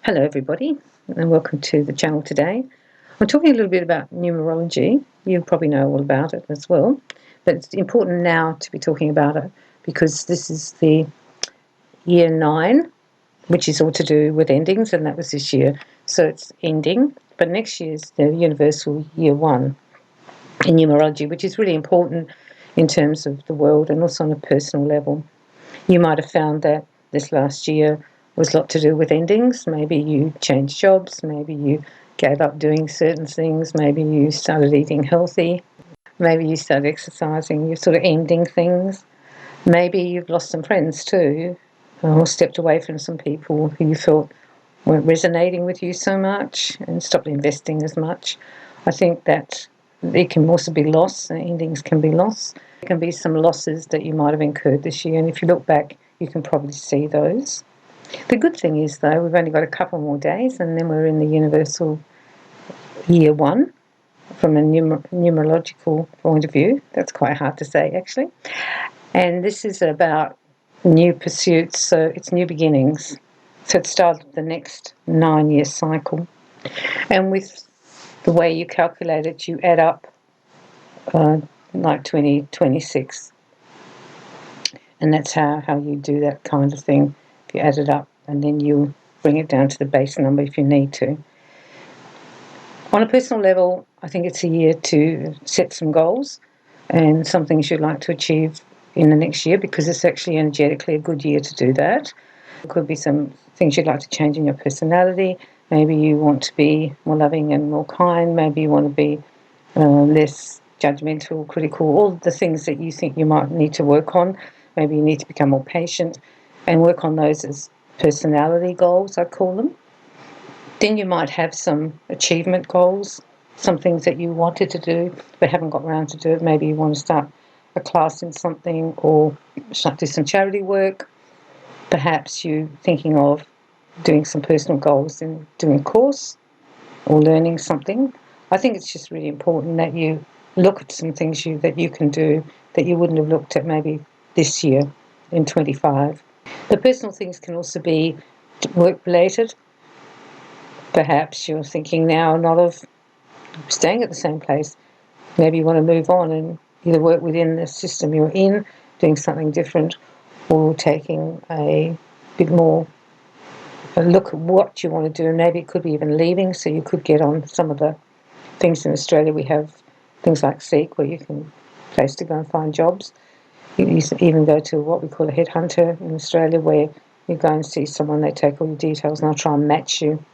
Hello everybody and welcome to the channel today. I'm talking a little bit about numerology. You probably know all about it as well, but it's important now to be talking about it because this is the year 9, which is all to do with endings, and that was this year. So it's ending, but next year is the universal year 1 in numerology, which is really important in terms of the world and also on a personal level. You might have found that this last year was a lot to do with endings. Maybe you changed jobs, maybe you gave up doing certain things, maybe you started eating healthy, maybe you started exercising, you're sort of ending things. Maybe you've lost some friends too, or stepped away from some people who you thought weren't resonating with you so much and stopped investing as much. I think that it can also be loss, endings can be loss. There can be some losses that you might have incurred this year, and if you look back, you can probably see those. The good thing is, though, we've only got a couple more days, and then we're in the universal year 1 from a numerological point of view. That's quite hard to say, actually. And this is about new pursuits, so it's new beginnings. So it started the next 9-year cycle. And with the way you calculate it, you add up like 2026. And that's how you do that kind of thing. If you add it up and then you bring it down to the base number if you need to. On a personal level, I think it's a year to set some goals and some things you'd like to achieve in the next year, because it's actually energetically a good year to do that. There could be some things you'd like to change in your personality. Maybe you want to be more loving and more kind. Maybe you want to be less judgmental, critical, all the things that you think you might need to work on. Maybe you need to become more patient and work on those as personality goals, I call them. Then you might have some achievement goals, some things that you wanted to do but haven't got around to do it. Maybe you want to start a class in something or do some charity work. Perhaps you're thinking of doing some personal goals in doing a course or learning something. I think it's just really important that you look at some things that you can do that you wouldn't have looked at maybe this year in 25. The personal things can also be work-related. Perhaps you're thinking now not of staying at the same place. Maybe you want to move on and either work within the system you're in, doing something different, or taking a bit more a look at what you want to do. Maybe it could be even leaving, so you could get on some of the things in Australia. We have things like Seek, where you can place to go and find jobs. You even go to what we call a headhunter in Australia, where you go and see someone, they take all your details and they'll try and match you.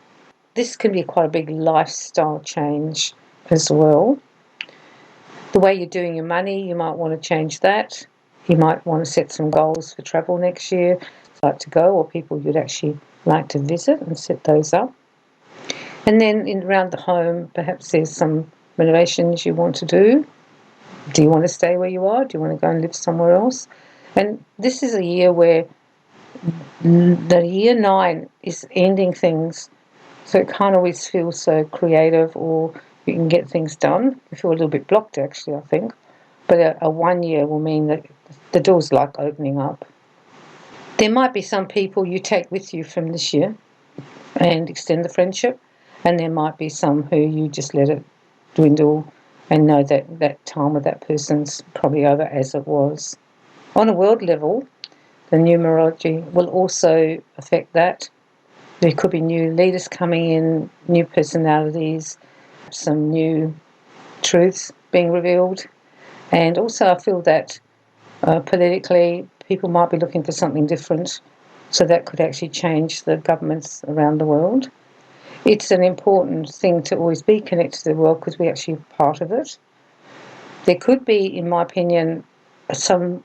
This can be quite a big lifestyle change as well. The way you're doing your money, you might want to change that. You might want to set some goals for travel next year, like to go, or people you'd actually like to visit, and set those up. And then around the home, perhaps there's some renovations you want to do. Do you want to stay where you are? Do you want to go and live somewhere else? And this is a year where the year 9 is ending things, so it can't always feel so creative or you can get things done. You feel a little bit blocked, actually, I think. But a 1 year will mean that the door's like opening up. There might be some people you take with you from this year and extend the friendship, and there might be some who you just let it dwindle and know that that time with that person's probably over as it was. On a world level, the numerology will also affect that. There could be new leaders coming in, new personalities, some new truths being revealed. And also I feel that politically people might be looking for something different, so that could actually change the governments around the world. It's an important thing to always be connected to the world because we're actually part of it. There could be, in my opinion, some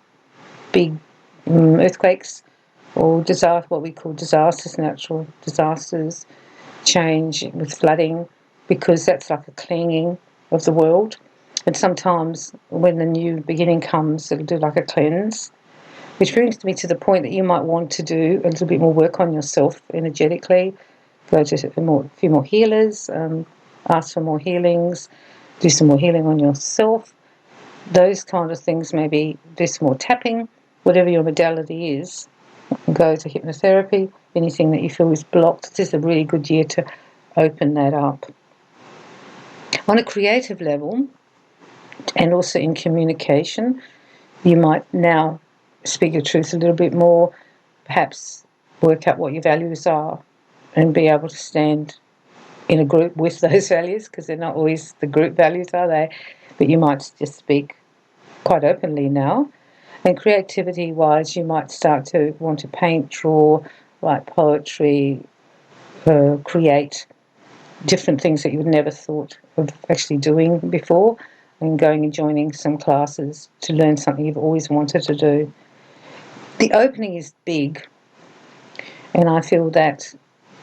big earthquakes or what we call disasters, natural disasters, change with flooding, because that's like a cleansing of the world. And sometimes when the new beginning comes, it'll do like a cleanse, which brings me to the point that you might want to do a little bit more work on yourself energetically. Go to a few more healers, ask for more healings, do some more healing on yourself. Those kind of things, maybe do some more tapping, whatever your modality is. Go to hypnotherapy, anything that you feel is blocked. This is a really good year to open that up. On a creative level, and also in communication, you might now speak your truth a little bit more, perhaps work out what your values are and be able to stand in a group with those values, because they're not always the group values, are they? But you might just speak quite openly now. And creativity-wise, you might start to want to paint, draw, write poetry, create different things that you would never thought of actually doing before, and going and joining some classes to learn something you've always wanted to do. The opening is big, and I feel that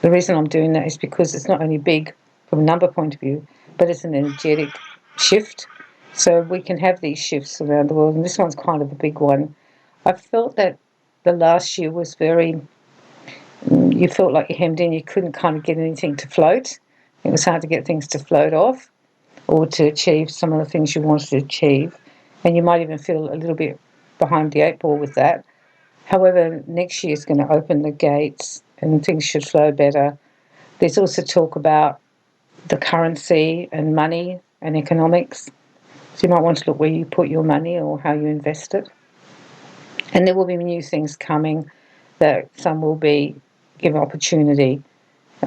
the reason I'm doing that is because it's not only big from a number point of view, but it's an energetic shift. So we can have these shifts around the world, and this one's kind of a big one. I felt that the last year was very, you felt like you're hemmed in, you couldn't kind of get anything to float. It was hard to get things to float off or to achieve some of the things you wanted to achieve. And you might even feel a little bit behind the eight ball with that. However, next year is going to open the gates and things should flow better. There's also talk about the currency and money and economics. So you might want to look where you put your money or how you invest it. And there will be new things coming that some will be given opportunity.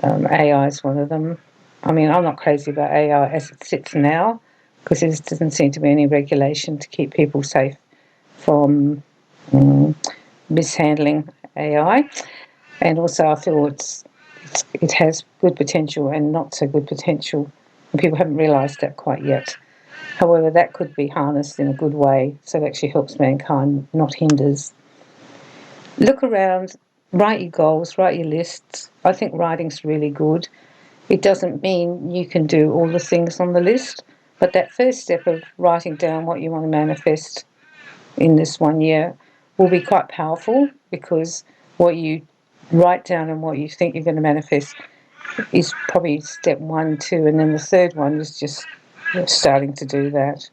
AI is one of them. I mean, I'm not crazy about AI as it sits now, because there doesn't seem to be any regulation to keep people safe from mishandling AI. And also I feel it has good potential and not so good potential, and people haven't realised that quite yet. However, that could be harnessed in a good way, so it actually helps mankind, not hinders. Look around, write your goals, write your lists. I think writing's really good. It doesn't mean you can do all the things on the list, but that first step of writing down what you want to manifest in this 1 year will be quite powerful, because what you write down and what you think you're going to manifest is probably step 1, 2, and then the third one is just starting to do that.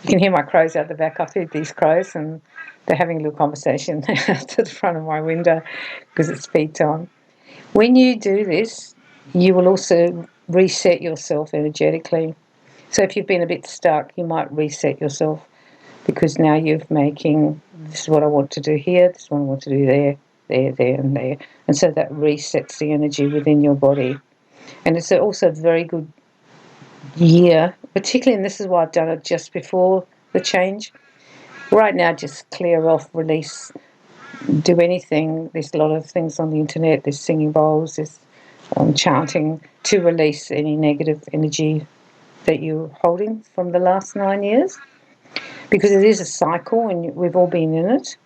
You can hear my crows out the back. I feed these crows and they're having a little conversation to the front of my window because it's feed time. When you do this, you will also reset yourself energetically. So if you've been a bit stuck, you might reset yourself, because now you're making, this is what I want to do here, this is what I want to do there, there, and there. And so that resets the energy within your body. And it's also a very good year, particularly, and this is why I've done it just before the change. Right now, just clear off, release, do anything. There's a lot of things on the internet. There's singing bowls, there's chanting to release any negative energy that you're holding from the last 9 years, because it is a cycle and we've all been in it.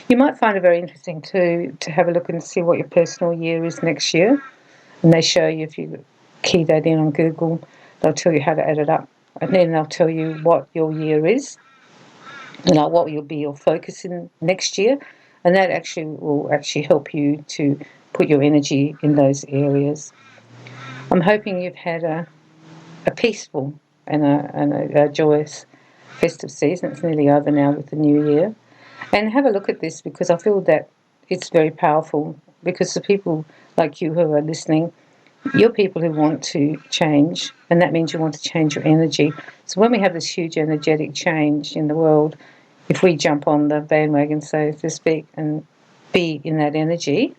You might find it very interesting too to have a look and see what your personal year is next year, and they show you, if you key that in on Google, they'll tell you how to add it up, and then they'll tell you what your year is, what will be your focus in next year, and that actually will help you to put your energy in those areas. I'm hoping you've had a peaceful and a joyous festive season. It's nearly over now with the new year. And have a look at this, because I feel that it's very powerful, because the people like you who are listening, you're people who want to change, and that means you want to change your energy. So when we have this huge energetic change in the world, if we jump on the bandwagon, so to speak, and be in that energy,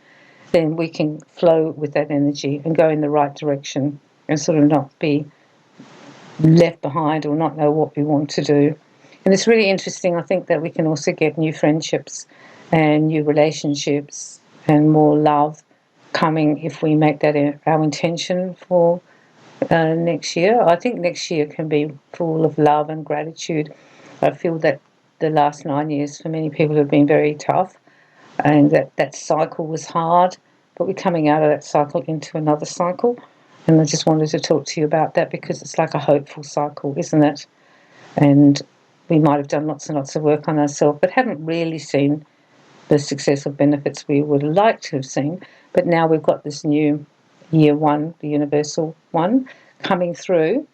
then we can flow with that energy and go in the right direction and sort of not be left behind or not know what we want to do. And it's really interesting, I think, that we can also get new friendships and new relationships and more love coming if we make that our intention for next year. I think next year can be full of love and gratitude. I feel that the last 9 years for many people have been very tough, and that cycle was hard, but we're coming out of that cycle into another cycle. And I just wanted to talk to you about that, because it's like a hopeful cycle, isn't it? And we might have done lots and lots of work on ourselves, but haven't really seen the success or benefits we would like to have seen. But now we've got this new year 1, the universal one, coming through.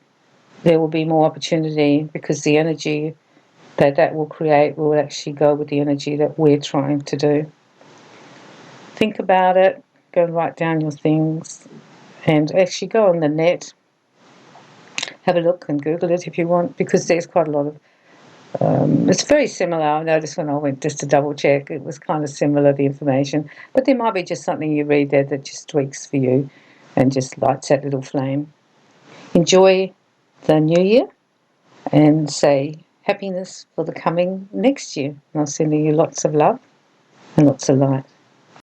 There will be more opportunity, because the energy that will create will actually go with the energy that we're trying to do. Think about it. go and write down your things, and actually go on the net, have a look and Google it if you want, because there's quite a lot of it's very similar. I noticed when I went just to double check, it was kind of similar, the information. But there might be just something you read there that just tweaks for you and just lights that little flame. Enjoy the new year and say happiness for the coming next year. And I'm sending you lots of love and lots of light.